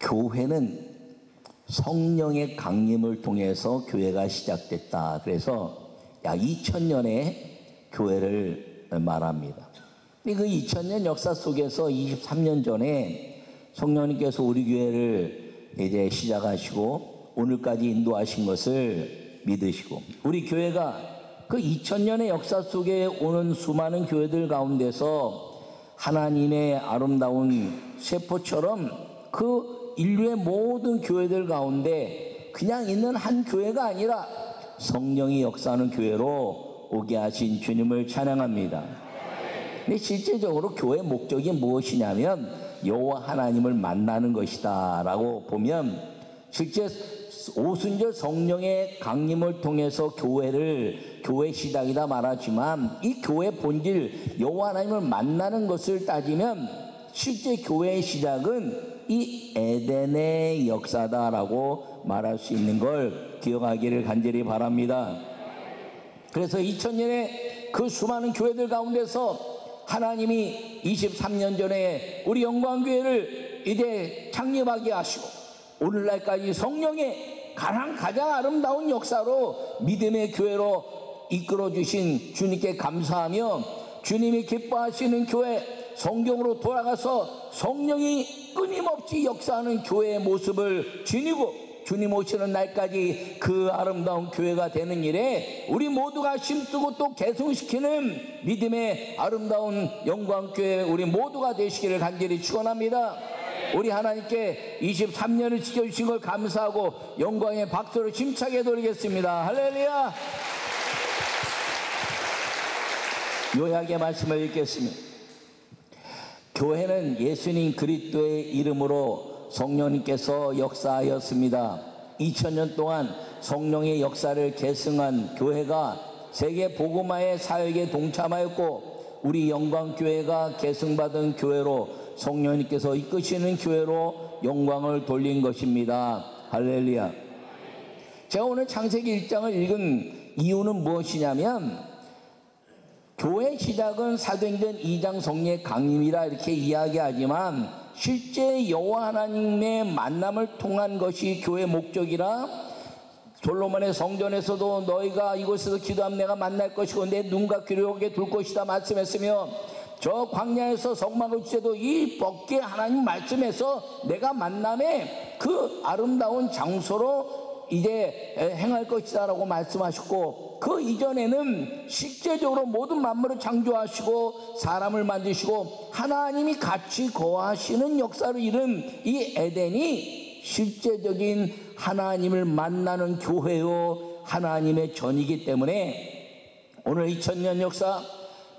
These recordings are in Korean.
교회는 성령의 강림을 통해서 교회가 시작됐다. 그래서 약 2000년의 교회를 말합니다. 그 2000년 역사 속에서 23년 전에 성령님께서 우리 교회를 이제 시작하시고 오늘까지 인도하신 것을 믿으시고, 우리 교회가 그 2000년의 역사 속에 오는 수많은 교회들 가운데서 하나님의 아름다운 세포처럼 그 인류의 모든 교회들 가운데 그냥 있는 한 교회가 아니라 성령이 역사하는 교회로 오게 하신 주님을 찬양합니다. 근데 실제적으로 교회의 목적이 무엇이냐면 여호와 하나님을 만나는 것이다 라고 보면, 실제 오순절 성령의 강림을 통해서 교회 시작이다 말하지만 이 교회 본질 여호와 하나님을 만나는 것을 따지면 실제 교회의 시작은 이 에덴의 역사다라고 말할 수 있는 걸 기억하기를 간절히 바랍니다. 그래서 2000년에 그 수많은 교회들 가운데서 하나님이 23년 전에 우리 영광교회를 이제 창립하게 하시고 오늘날까지 성령의 가장 아름다운 역사로 믿음의 교회로 이끌어 주신 주님께 감사하며, 주님이 기뻐하시는 교회, 성경으로 돌아가서 성령이 끊임없이 역사하는 교회의 모습을 지니고 주님 오시는 날까지 그 아름다운 교회가 되는 일에 우리 모두가 힘쓰고 또 계승시키는 믿음의 아름다운 영광교회 우리 모두가 되시기를 간절히 축원합니다. 우리 하나님께 23년을 지켜주신 걸 감사하고 영광의 박수를 힘차게 돌리겠습니다. 할렐루야. 요약의 말씀을 읽겠습니다. 교회는 예수님 그리스도의 이름으로 성령님께서 역사하였습니다. 2000년 동안 성령의 역사를 계승한 교회가 세계 복음화의 사역에 동참하였고, 우리 영광교회가 계승받은 교회로 성령님께서 이끄시는 교회로 영광을 돌린 것입니다. 할렐루야. 제가 오늘 창세기 1장을 읽은 이유는 무엇이냐면, 교회 시작은 사도행전 2장 성령의 강림이라 이렇게 이야기하지만 실제 여호와 하나님의 만남을 통한 것이 교회의 목적이라, 솔로몬의 성전에서도 너희가 이곳에서 기도하면 내가 만날 것이고 내 눈과 귀를 오게 둘 것이다 말씀했으며, 저 광야에서 성막을 주셔도 이 법궤 하나님 말씀에서 내가 만남의 그 아름다운 장소로 이제 행할 것이다 라고 말씀하셨고, 그 이전에는 실제적으로 모든 만물을 창조하시고 사람을 만드시고 하나님이 같이 거하시는 역사를 이룬 이 에덴이 실제적인 하나님을 만나는 교회요 하나님의 전이기 때문에 오늘 2000년 역사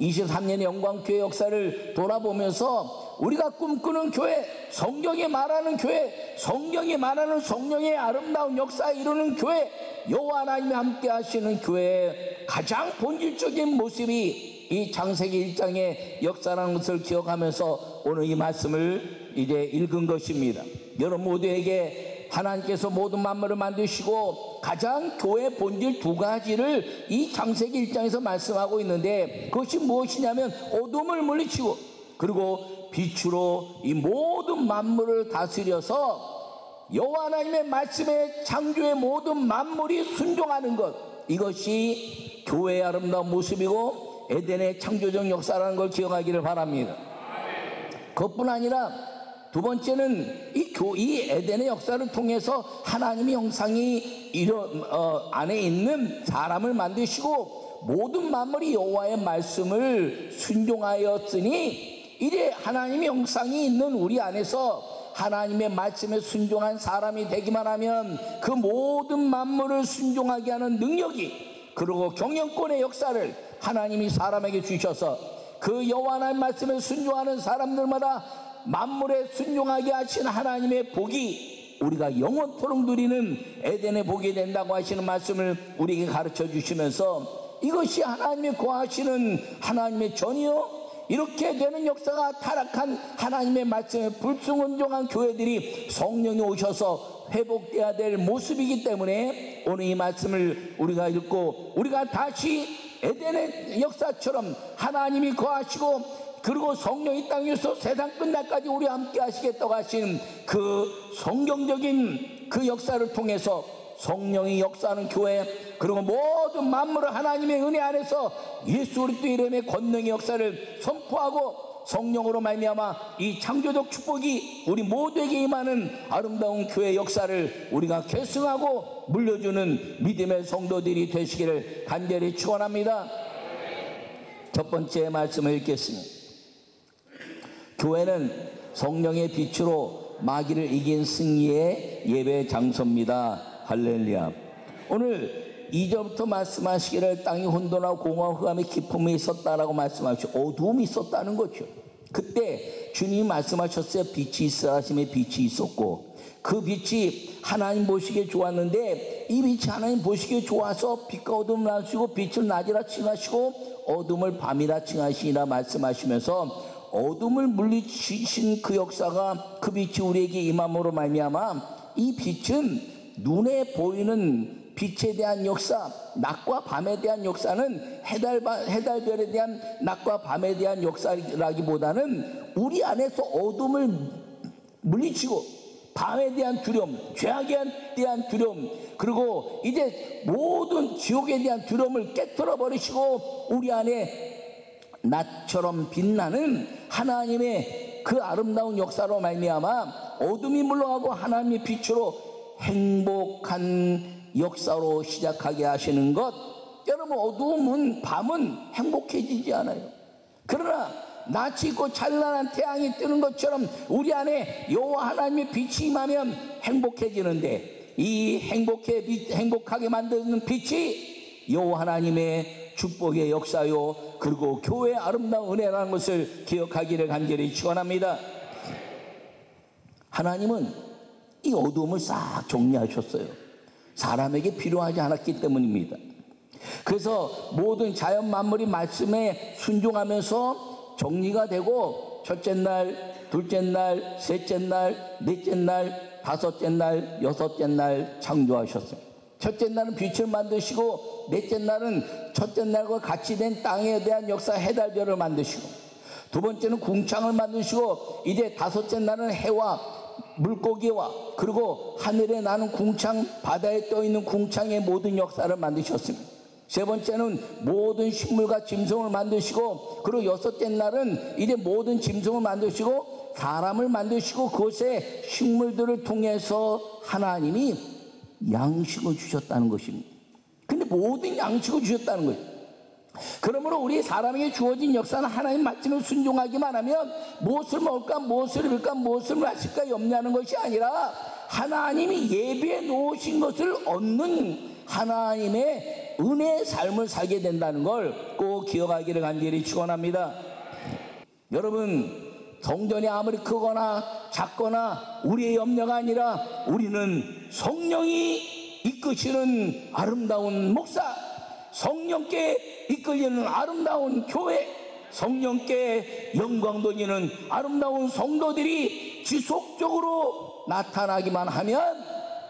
23년의 영광교회 역사를 돌아보면서 우리가 꿈꾸는 교회, 성경이 말하는 교회, 성경이 말하는 성령의 아름다운 역사에 이루는 교회, 여호와 하나님이 함께 하시는 교회의 가장 본질적인 모습이 이 창세기 1장의 역사라는 것을 기억하면서 오늘 이 말씀을 이제 읽은 것입니다. 여러분 모두에게 하나님께서 모든 만물을 만드시고 가장 교회의 본질 두 가지를 이 창세기 1장에서 말씀하고 있는데, 그것이 무엇이냐면 어둠을 물리치고 그리고 빛으로 이 모든 만물을 다스려서 여호와 하나님의 말씀에 창조의 모든 만물이 순종하는 것, 이것이 교회의 아름다운 모습이고 에덴의 창조적 역사라는 걸 기억하기를 바랍니다. 그것뿐 아니라 두 번째는 이 에덴의 역사를 통해서 하나님의 형상이 안에 있는 사람을 만드시고 모든 만물이 여호와의 말씀을 순종하였으니 이제 하나님의 형상이 있는 우리 안에서 하나님의 말씀에 순종한 사람이 되기만 하면 그 모든 만물을 순종하게 하는 능력이, 그리고 경영권의 역사를 하나님이 사람에게 주셔서 그 여호와 하나님 말씀에 순종하는 사람들마다 만물에 순종하게 하신 하나님의 복이 우리가 영원토록 누리는 에덴의 복이 된다고 하시는 말씀을 우리에게 가르쳐 주시면서, 이것이 하나님의 거하시는 하나님의 전이요, 이렇게 되는 역사가 타락한 하나님의 말씀에 불순종한 교회들이 성령이 오셔서 회복돼야 될 모습이기 때문에 오늘 이 말씀을 우리가 읽고 우리가 다시 에덴의 역사처럼 하나님이 거하시고 그리고 성령이 땅 위에서 세상 끝날까지 우리와 함께 하시겠다고 하신 그 성경적인 그 역사를 통해서 성령이 역사하는 교회, 그리고 모든 만물을 하나님의 은혜 안에서 예수 그리스도 이름의 권능의 역사를 선포하고 성령으로 말미암아 이 창조적 축복이 우리 모두에게 임하는 아름다운 교회 역사를 우리가 계승하고 물려주는 믿음의 성도들이 되시기를 간절히 축원합니다. 첫 번째 말씀을 읽겠습니다. 교회는 성령의 빛으로 마귀를 이긴 승리의 예배 장소입니다. 할렐루야. 오늘 2절부터 말씀하시기를 땅이 혼돈하고 공허와 흑암의 기품이 있었다라고 말씀하시고 어두움이 있었다는 거죠. 그때 주님이 말씀하셨어요. 빛이 있으라 하심에 빛이 있었고 그 빛이 하나님 보시기에 좋았는데 이 빛이 하나님 보시기에 좋아서 빛과 어둠을 나누시고 빛을 낮이라 칭하시고 어둠을 밤이라 칭하시니라 말씀하시면서 어둠을 물리치신 그 역사가 그 빛이 우리에게 임함으로 말미암아 이 빛은 눈에 보이는 빛에 대한 역사, 낮과 밤에 대한 역사는 해달별에 대한 낮과 밤에 대한 역사라기보다는 우리 안에서 어둠을 물리치고 밤에 대한 두려움, 죄악에 대한 두려움, 그리고 이제 모든 지옥에 대한 두려움을 깨트려 버리시고 우리 안에 낮처럼 빛나는 하나님의 그 아름다운 역사로 말미암아 어둠이 물러가고 하나님의 빛으로 행복한 역사로 시작하게 하시는 것. 여러분, 어두움은 밤은 행복해지지 않아요. 그러나 낯이 있고 찬란한 태양이 뜨는 것처럼 우리 안에 여호와 하나님의 빛이 임하면 행복해지는데 이 행복하게 만드는 빛이 여호와 하나님의 축복의 역사요, 그리고 교회의 아름다운 은혜라는 것을 기억하기를 간절히 축원합니다. 하나님은 이 어두움을 싹 정리하셨어요. 사람에게 필요하지 않았기 때문입니다. 그래서 모든 자연 만물이 말씀에 순종하면서 정리가 되고 첫째 날, 둘째 날, 셋째 날, 넷째 날, 다섯째 날, 여섯째 날 창조하셨어요. 첫째 날은 빛을 만드시고 넷째 날은 첫째 날과 같이 된 땅에 대한 역사 해달별을 만드시고 두 번째는 궁창을 만드시고 이제 다섯째 날은 해와 물고기와 그리고 하늘에 나는 궁창, 바다에 떠있는 궁창의 모든 역사를 만드셨습니다. 세 번째는 모든 식물과 짐승을 만드시고 그리고 여섯째 날은 이제 모든 짐승을 만드시고 사람을 만드시고 그것에 식물들을 통해서 하나님이 양식을 주셨다는 것입니다. 근데 모든 양식을 주셨다는 거예요. 그러므로 우리 사람에게 주어진 역사는 하나님 말씀을 순종하기만 하면 무엇을 먹을까, 무엇을 입을까, 무엇을 마실까 염려하는 것이 아니라 하나님이 예비해 놓으신 것을 얻는 하나님의 은혜의 삶을 살게 된다는 걸 꼭 기억하기를 간절히 축원합니다. 여러분, 성전이 아무리 크거나 작거나 우리의 염려가 아니라 우리는 성령이 이끄시는 아름다운 목사, 성령께 이끌리는 아름다운 교회, 성령께 영광 돌리는 아름다운 성도들이 지속적으로 나타나기만 하면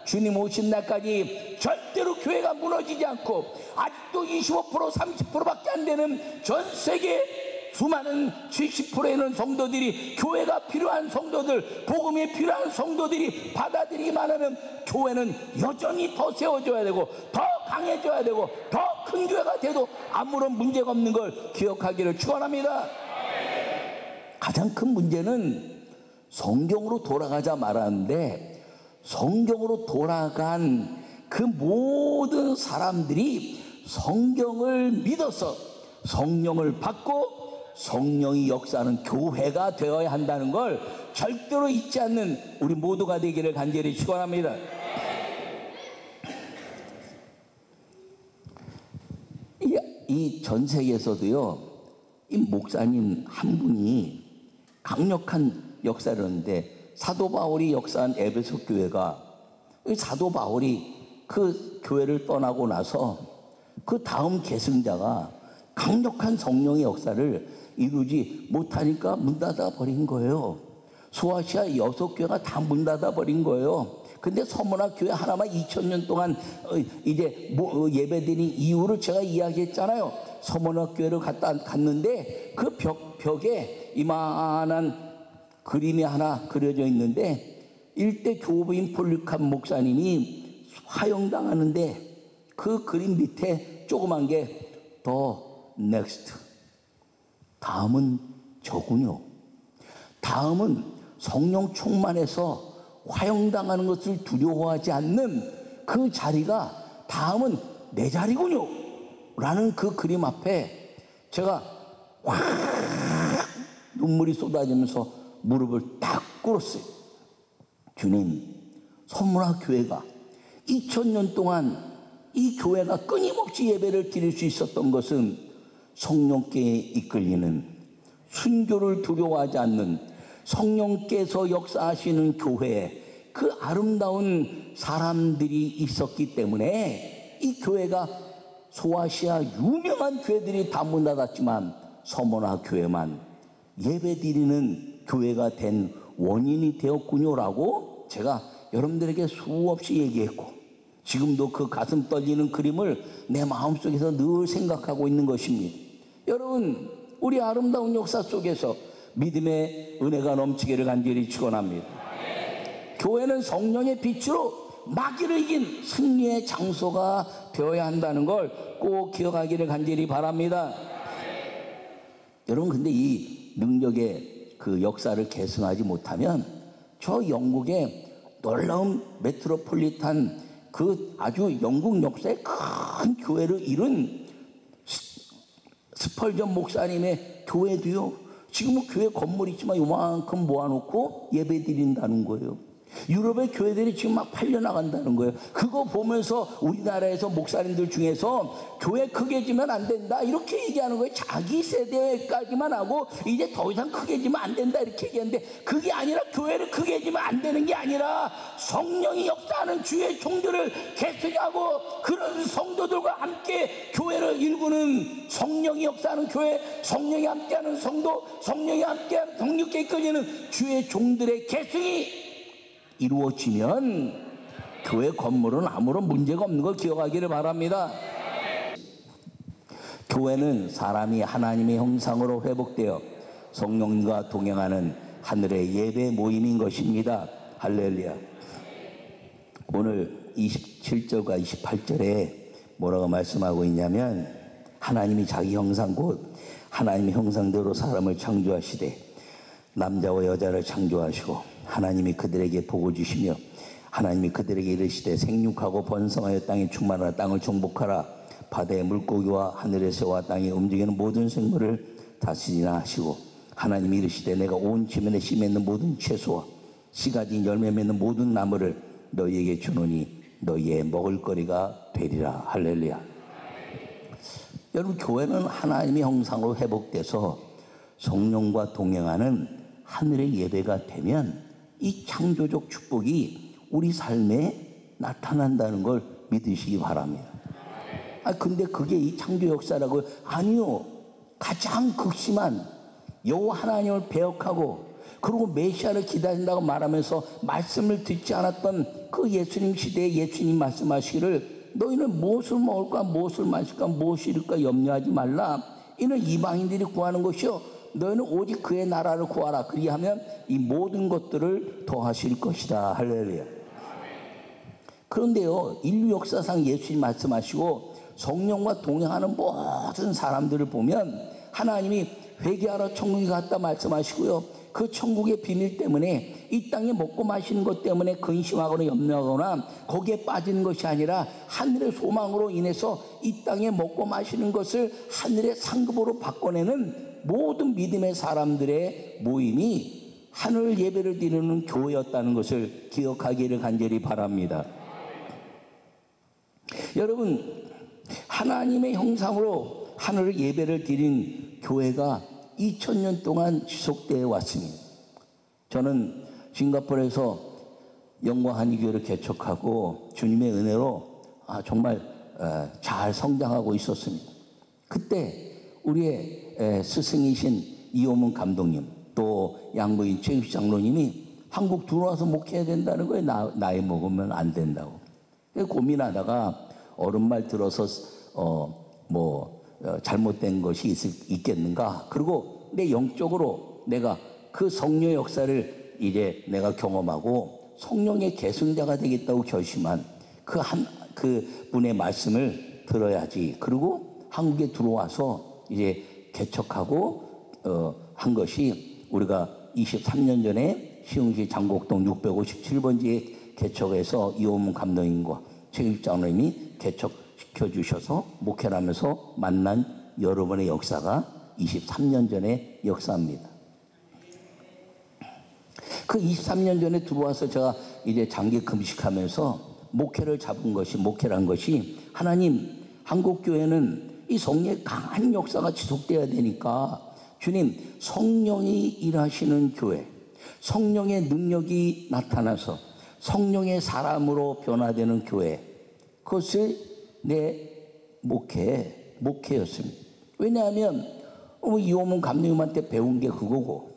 주님 오신 날까지 절대로 교회가 무너지지 않고 아직도 25% 30%밖에 안 되는 전 세계 수많은 70%에 있는 성도들이 교회가 필요한 성도들, 복음이 필요한 성도들이 받아들이기만 하면 교회는 여전히 더 세워져야 되고 더 강해져야 되고 더 큰 교회가 돼도 아무런 문제가 없는 걸 기억하기를 축원합니다. 가장 큰 문제는 성경으로 돌아가자 말하는데 성경으로 돌아간 그 모든 사람들이 성경을 믿어서 성령을 받고 성령이 역사하는 교회가 되어야 한다는 걸 절대로 잊지 않는 우리 모두가 되기를 간절히 축원합니다. 이 전 세계에서도요, 이 목사님 한 분이 강력한 역사를 하는데 사도 바울이 역사한 에베소 교회가 사도 바울이 그 교회를 떠나고 나서 그 다음 계승자가 강력한 성령의 역사를 이루지 못하니까 문 닫아 버린 거예요. 소아시아 6교회가 다 문 닫아 버린 거예요. 근데 서문화 교회 하나만 2000년 동안 이제 예배드린 이유를 제가 이야기했잖아요. 서문화 교회를 갔는데 그 벽에 이만한 그림이 하나 그려져 있는데 일대 교부인 폴리캅 목사님이 화형당하는데 그 그림 밑에 조그만 게 더 넥스트, 다음은 저군요. 다음은 성령 충만해서 화형당하는 것을 두려워하지 않는 그 자리가 다음은 내 자리군요 라는 그 그림 앞에 제가 확 눈물이 쏟아지면서 무릎을 딱 꿇었어요. 주님, 선문화 교회가 2000년 동안 이 교회가 끊임없이 예배를 드릴 수 있었던 것은 성령께 이끌리는, 순교를 두려워하지 않는 성령께서 역사하시는 교회, 그 아름다운 사람들이 있었기 때문에 이 교회가 소아시아 유명한 교회들이 다 문 닫았지만 서문화 교회만 예배드리는 교회가 된 원인이 되었군요라고 제가 여러분들에게 수없이 얘기했고, 지금도 그 가슴 떨리는 그림을 내 마음속에서 늘 생각하고 있는 것입니다. 여러분, 우리 아름다운 역사 속에서 믿음의 은혜가 넘치기를 간절히 축원합니다. 교회는 성령의 빛으로 마귀를 이긴 승리의 장소가 되어야 한다는 걸 꼭 기억하기를 간절히 바랍니다. 여러분, 근데 이 능력의 그 역사를 계승하지 못하면 저 영국의 놀라운 메트로폴리탄 그 아주 영국 역사의 큰 교회를 이룬 스펄전 목사님의 교회도요, 지금은 교회 건물이 있지만 요만큼 모아놓고 예배 드린다는 거예요. 유럽의 교회들이 지금 막 팔려나간다는 거예요. 그거 보면서 우리나라에서 목사님들 중에서 교회 크게 지면 안 된다 이렇게 얘기하는 거예요. 자기 세대까지만 하고 이제 더 이상 크게 지면 안 된다 이렇게 얘기하는데, 그게 아니라 교회를 크게 지면 안 되는 게 아니라 성령이 역사하는 주의 종들을 계승하고 그런 성도들과 함께 교회를 일구는, 성령이 역사하는 교회, 성령이 함께하는 성도, 성령이 함께하는 성령께 이끌리는 주의 종들의 계승이 이루어지면 교회 건물은 아무런 문제가 없는 걸 기억하기를 바랍니다. 교회는 사람이 하나님의 형상으로 회복되어 성령과 동행하는 하늘의 예배 모임인 것입니다. 할렐루야. 오늘 27절과 28절에 뭐라고 말씀하고 있냐면, 하나님이 자기 형상 곧 하나님의 형상대로 사람을 창조하시되 남자와 여자를 창조하시고 하나님이 그들에게 복을 주시며 하나님이 그들에게 이르시되 생육하고 번성하여 땅에 충만하라, 땅을 정복하라, 바다의 물고기와 하늘의 새와 땅에 움직이는 모든 생물을 다스리라 하시고, 하나님이 이르시되 내가 온 지면에 씨 맺는 모든 채소와 씨 가진 열매 맺는 모든 나무를 너희에게 주노니 너희의 먹을거리가 되리라. 할렐루야. 여러분, 교회는 하나님의 형상으로 회복돼서 성령과 동행하는 하늘의 예배가 되면 이 창조적 축복이 우리 삶에 나타난다는 걸 믿으시기 바랍니다. 근데 그게 이 창조 역사라고요? 아니요. 가장 극심한 여호와 하나님을 배역하고 그리고 메시아를 기다린다고 말하면서 말씀을 듣지 않았던 그 예수님 시대에 예수님 말씀하시기를 너희는 무엇을 먹을까 무엇을 마실까 무엇을 입을까 염려하지 말라. 이는 이방인들이 구하는 것이요 너희는 오직 그의 나라를 구하라. 그리하면 이 모든 것들을 더하실 것이다. 할렐루야. 그런데요, 인류 역사상 예수님 말씀하시고 성령과 동행하는 모든 사람들을 보면 하나님이 회개하러 천국에 갔다 말씀하시고요, 그 천국의 비밀 때문에 이 땅에 먹고 마시는 것 때문에 근심하거나 염려하거나 거기에 빠지는 것이 아니라 하늘의 소망으로 인해서 이 땅에 먹고 마시는 것을 하늘의 상급으로 바꿔내는 모든 믿음의 사람들의 모임이 하늘 예배를 드리는 교회였다는 것을 기억하기를 간절히 바랍니다. 여러분, 하나님의 형상으로 하늘 예배를 드린 교회가 2000년 동안 지속되어 왔습니다. 저는 싱가포르에서 영광한의교회를 개척하고 주님의 은혜로 정말 잘 성장하고 있었습니다. 그때 우리의 스승이신 이호문 감독님 또 양부인 최규식 장로님이 한국 들어와서 목회해야 된다는 거예요. 나이 먹으면 안 된다고. 고민하다가 어른 말 들어서 잘못된 것이 있겠는가. 그리고 내 영적으로 내가 그 성령의 역사를 이제 내가 경험하고 성령의 계승자가 되겠다고 결심한 그 분의 말씀을 들어야지. 그리고 한국에 들어와서 이제 개척하고 한 것이 우리가 23년 전에 시흥시 장곡동 657번지에 개척해서 이호문 감독님과 최규식 장로님이 개척시켜 주셔서 목회를 하면서 만난 여러분의 역사가 23년 전의 역사입니다. 그 23년 전에 들어와서 제가 이제 장기 금식하면서 목회를 한 것이 하나님, 한국교회는 이 성령의 강한 역사가 지속돼야 되니까 주님, 성령이 일하시는 교회, 성령의 능력이 나타나서 성령의 사람으로 변화되는 교회, 그것을 내 목회였습니다. 왜냐하면 이호문 감독님한테 배운 게 그거고,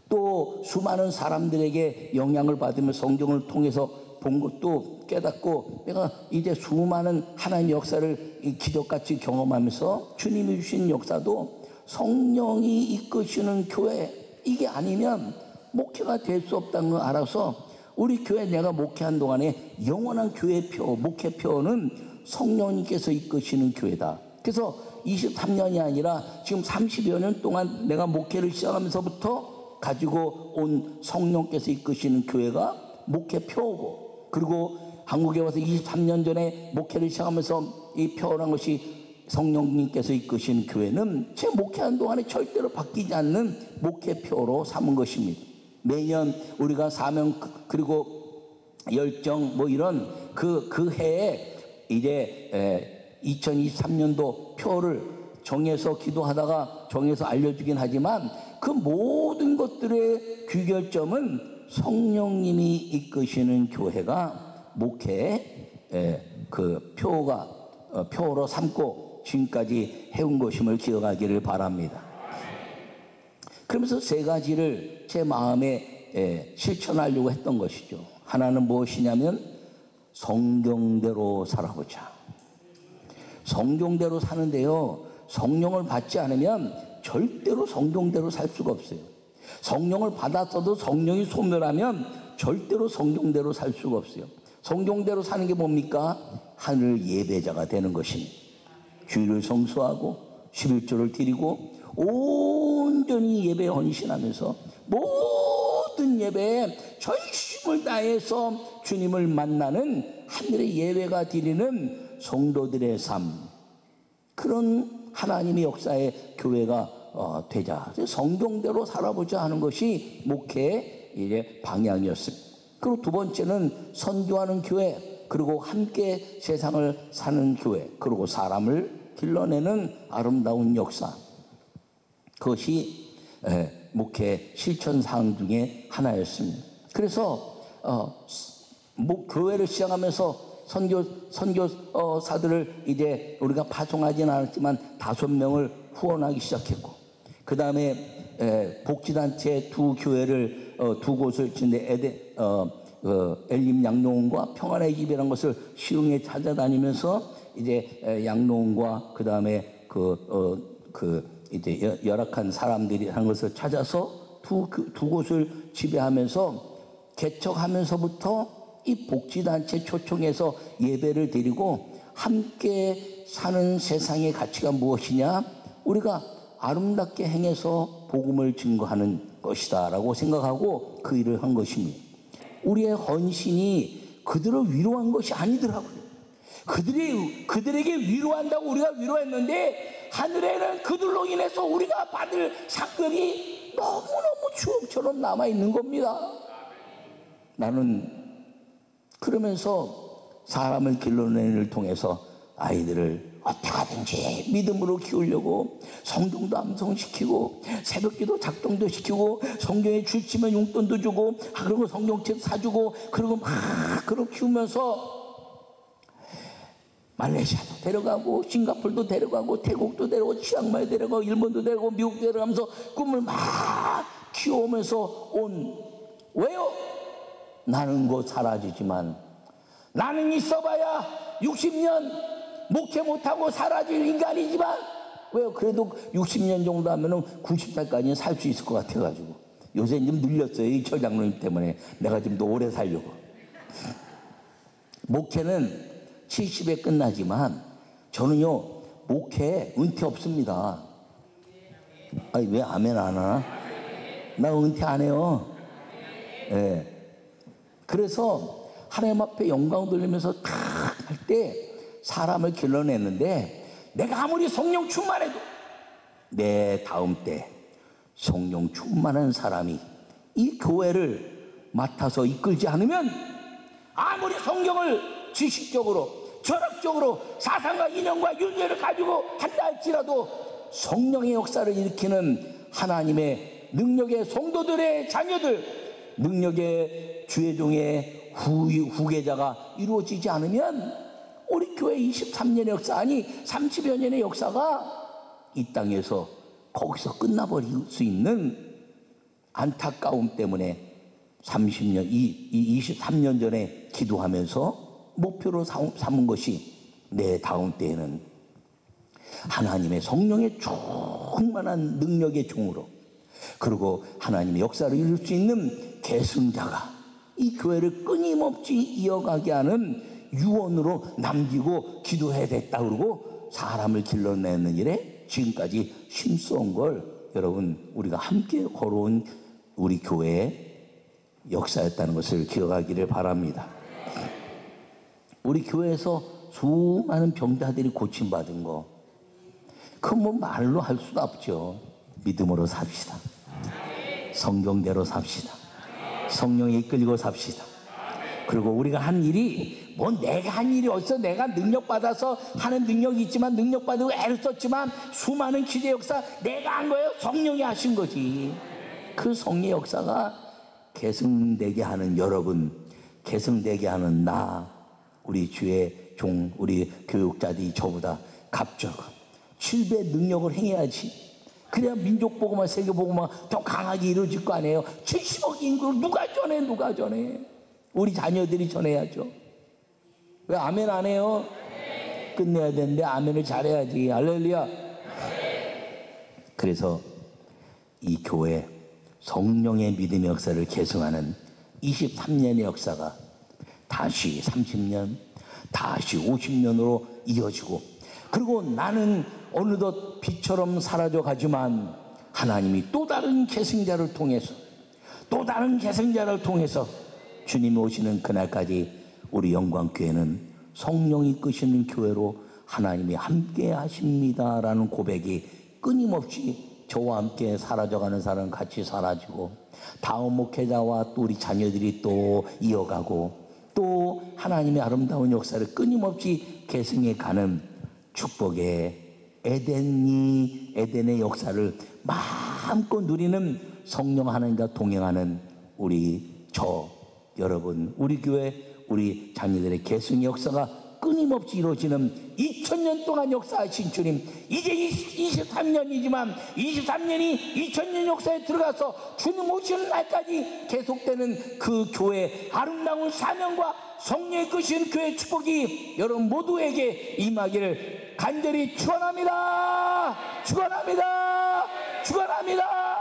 또 수많은 사람들에게 영향을 받으며 성경을 통해서 본 것도 깨닫고, 내가 이제 수많은 하나님의 역사를 기적같이 경험하면서 주님이 주신 역사도 성령이 이끄시는 교회, 이게 아니면 목회가 될 수 없다는 걸 알아서 우리 교회 내가 목회한 동안에 영원한 교회표, 목회표는 성령님께서 이끄시는 교회다. 그래서 23년이 아니라 지금 30여 년 동안 내가 목회를 시작하면서부터 가지고 온 성령께서 이끄시는 교회가 목회표고, 그리고 한국에 와서 23년 전에 목회를 시작하면서 이 표라는 것이 성령님께서 이끄신 교회는 제 목회한 동안에 절대로 바뀌지 않는 목회표로 삼은 것입니다. 매년 우리가 사명 그리고 열정 이런 그 해에 이제 2023년도 표를 정해서 기도하다가 정해서 알려주긴 하지만 그 모든 것들의 귀결점은 성령님이 이끄시는 교회가 목회의 그 표로 삼고 지금까지 해온 것임을 기억하기를 바랍니다. 그러면서 세 가지를 제 마음에 실천하려고 했던 것이죠. 하나는 무엇이냐면 성경대로 살아보자. 성경대로 사는데요, 성령을 받지 않으면 절대로 성경대로 살 수가 없어요. 성령을 받았어도 성령이 소멸하면 절대로 성경대로 살 수가 없어요. 성경대로 사는 게 뭡니까? 하늘 예배자가 되는 것입니다. 주일을 성수하고 11조를 드리고 온전히 예배에 헌신하면서 모든 예배에 전심을 다해서 주님을 만나는 하늘의 예배가 드리는 성도들의 삶, 그런 하나님의 역사의 교회가 되자. 성경대로 살아보자 하는 것이 목회의 이제 방향이었습니다. 그리고 두 번째는 선교하는 교회, 그리고 함께 세상을 사는 교회, 그리고 사람을 길러내는 아름다운 역사, 그것이 목회 실천사항 중에 하나였습니다. 그래서 교회를 시작하면서 선교사들을 이제 우리가 파송하지는 않았지만 5명을 후원하기 시작했고, 그 다음에 복지단체 두 교회를 두 곳을 짓는데 엘림 양로원과 평안의 집이라는 것을 시흥에 찾아다니면서 이제 양로원과 그 다음에 이제 열악한 사람들이 하는 것을 찾아서 두 곳을 지배하면서 개척하면서부터 이 복지단체 초청해서 예배를 드리고, 함께 사는 세상의 가치가 무엇이냐? 우리가 아름답게 행해서 복음을 증거하는 것이다 라고 생각하고 그 일을 한 것입니다. 우리의 헌신이 그들을 위로한 것이 아니더라고요. 그들에게 위로한다고 우리가 위로했는데 하늘에는 그들로 인해서 우리가 받을 상급이 너무너무 추억처럼 남아있는 겁니다. 나는 그러면서 사람을 길러내는 일을 통해서 아이들을 어떻게 하든지 믿음으로 키우려고 성경도 암송시키고 새벽기도 작동도 시키고 성경에 줄치면 용돈도 주고 그리고 성경책 사주고 그리고 막 그렇게 키우면서 말레이시아도 데려가고 싱가포르도 데려가고 태국도 데려가고 치앙마이 데려가고 일본도 데려가고 미국도 데려가면서 꿈을 막 키워오면서 왜요? 나는 곧 사라지지만 나는 있어봐야 60년 목회 못하고 사라질 인간이지만 왜요? 그래도 60년 정도 하면은 90살까지는 살 수 있을 것 같아가지고 요새 좀 늘렸어요. 이 처장로님 때문에 내가 좀 더 오래 살려고. 목회는 70에 끝나지만 저는요 목회 은퇴 없습니다. 아니 왜 아멘 안 하나? 나 은퇴 안 해요. 예. 네. 그래서 하나님 앞에 영광 돌리면서 탁 할 때 사람을 길러내는데 내가 아무리 성령 충만해도 내 다음 때 성령 충만한 사람이 이 교회를 맡아서 이끌지 않으면 아무리 성경을 지식적으로 철학적으로 사상과 이념과 윤리를 가지고 한다 할지라도 성령의 역사를 일으키는 하나님의 능력의 성도들의 자녀들, 능력의 주의 종의 후계자가 이루어지지 않으면 우리 교회 23년의 역사, 아니 30여 년의 역사가 이 땅에서 거기서 끝나버릴 수 있는 안타까움 때문에 30년, 23년 전에 기도하면서 목표로 삼은 것이 내 다음 때에는 하나님의 성령의 충만한 능력의 종으로, 그리고 하나님의 역사를 이룰 수 있는 계승자가 이 교회를 끊임없이 이어가게 하는 유언으로 남기고 기도해야 됐다 그러고 사람을 길러내는 일에 지금까지 힘써온 걸 여러분 우리가 함께 걸어온 우리 교회의 역사였다는 것을 기억하기를 바랍니다. 우리 교회에서 수많은 병자들이 고침받은 거, 그건 뭐 말로 할 수도 없죠. 믿음으로 삽시다. 성경대로 삽시다. 성령에 이끌리고 삽시다. 그리고 우리가 한 일이 뭐 내가 한 일이 어디서 내가 능력받아서 하는 능력이 있지만 능력받고 애를 썼지만 수많은 기대 역사 내가 한 거예요? 성령이 하신 거지. 그 성령의 역사가 계승되게 하는 여러분, 계승되게 하는 나, 우리 주의 종, 우리 교육자들이 저보다 갑자기 7배 능력을 행해야지. 그래야 민족보고만 세계보고만 더 강하게 이루어질 거 아니에요. 70억 인구를 누가 전해, 누가 전해. 우리 자녀들이 전해야죠. 왜 아멘 안 해요? 끝내야 되는데 아멘을 잘해야지. 할렐루야. 그래서 이 교회 성령의 믿음의 역사를 계승하는 23년의 역사가 다시 30년, 다시 50년으로 이어지고, 그리고 나는 어느덧 빛처럼 사라져 가지만 하나님이 또 다른 계승자를 통해서, 또 다른 계승자를 통해서 주님이 오시는 그날까지 우리 영광교회는 성령이 이끄시는 교회로 하나님이 함께 하십니다라는 고백이 끊임없이 저와 함께 사라져가는 사람 같이 사라지고, 다음 목회자와 또 우리 자녀들이 또 이어가고, 또 하나님의 아름다운 역사를 끊임없이 계승해가는 축복의 에덴의 역사를 마음껏 누리는 성령 하나님과 동행하는 우리 여러분, 우리 교회, 우리 자녀들의 계승의 역사가 끊임없이 이루어지는 2000년 동안 역사하신 주님, 이제 23년이지만 23년이 2000년 역사에 들어가서 주님 오시는 날까지 계속되는 그 교회 아름다운 사명과 성령의 끄신 교회 축복이 여러분 모두에게 임하기를 간절히 축원합니다. 축원합니다. 축원합니다.